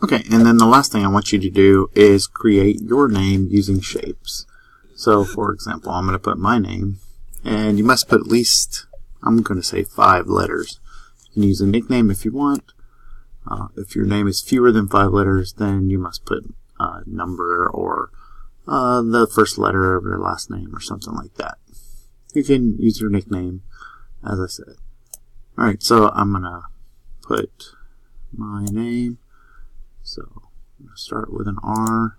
Okay, and then the last thing I want you to do is create your name using shapes. So, for example, I'm going to put my name, and you must put at least, I'm going to say 5 letters. You can use a nickname if you want. If your name is fewer than 5 letters, then you must put a number or the first letter of your last name or something like that. You can use your nickname, as I said. Alright, so I'm going to put my name. So I'm going to start with an R.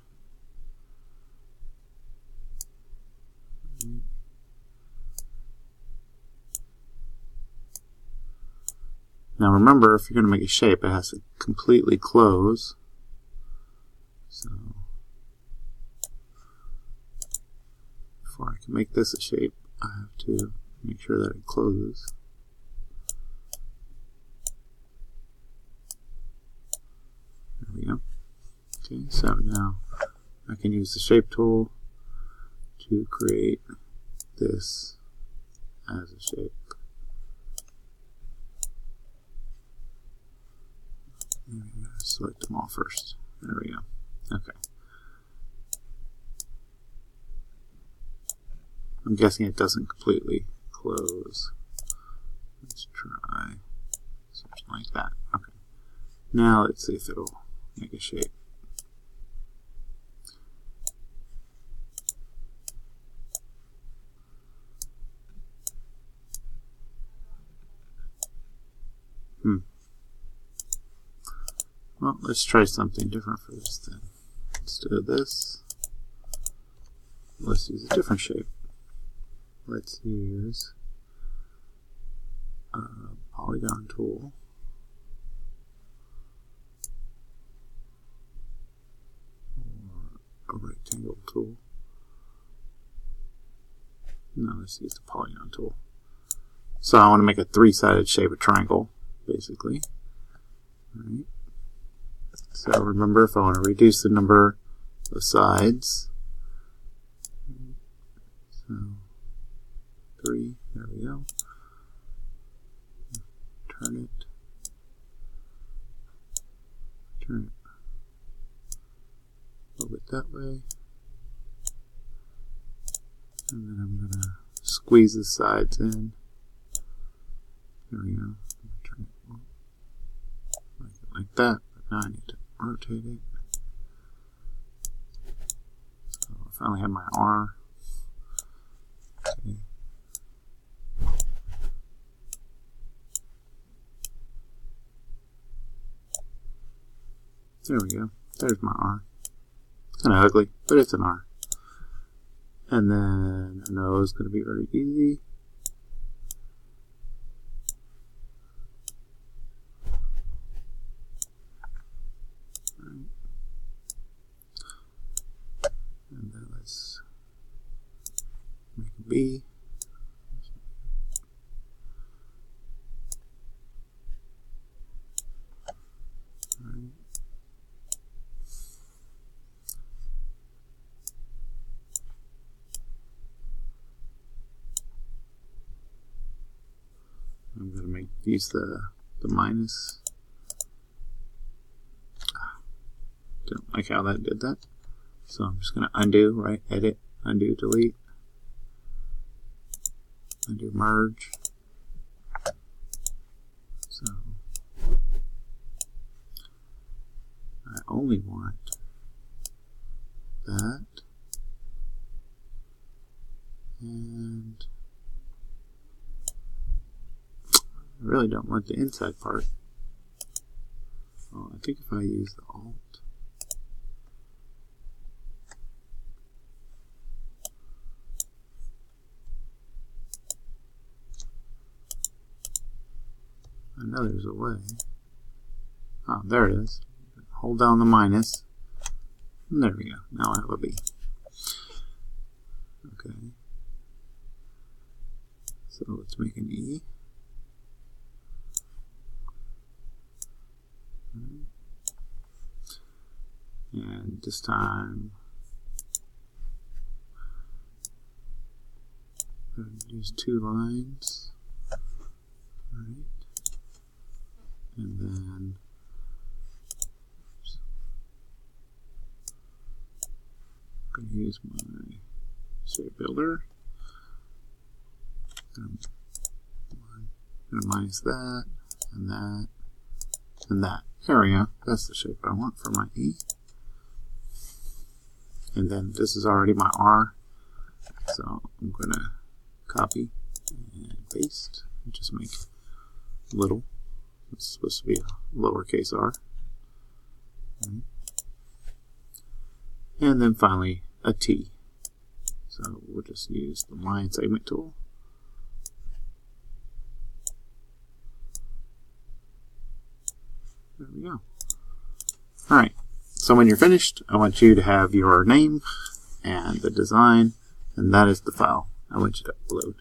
Now remember, if you're going to make a shape, it has to completely close. So before I can make this a shape, I have to make sure that it closes. There we go. Okay, so now I can use the shape tool to create this as a shape. Select them all first. There we go. Okay. I'm guessing it doesn't completely close. Let's try something like that. Okay. Now let's see if it'll make a shape. Well, let's try something different for this then. Instead of this, let's use a different shape. Let's use a polygon tool. Or a rectangle tool. No, let's use the polygon tool. So I want to make a 3-sided shape, a triangle, basically. All right. So remember, if I want to reduce the number of sides, so 3, there we go. Turn it a little bit that way, and then I'm going to squeeze the sides in. There we go. Turn it like that, but now I need to rotate it. So I finally have my R. Okay. There we go. There's my R. It's kind of ugly, but it's an R. And then a nose is going to be very easy. And then let's make a B. I'm going to use the minus. Don't like how that did that. So I'm just going to undo, right? Edit, undo, delete. Undo, merge. So I only want that. And I really don't want the inside part. Well, I think if I use the Alt, I know there's a way. Oh, there it is. Hold down the minus. And there we go. Now I have a B. Okay. So let's make an E. And this time, I'm going to use 2 lines. Right. And then use my shape builder. Minimize that, and that, and that. There we go. That's the shape I want for my E. And then this is already my R. So I'm going to copy and paste and just make little. It's supposed to be a lowercase r. And then finally a T. So we'll just use the line segment tool. There we go. Alright, so when you're finished, I want you to have your name and the design, and that is the file I want you to upload.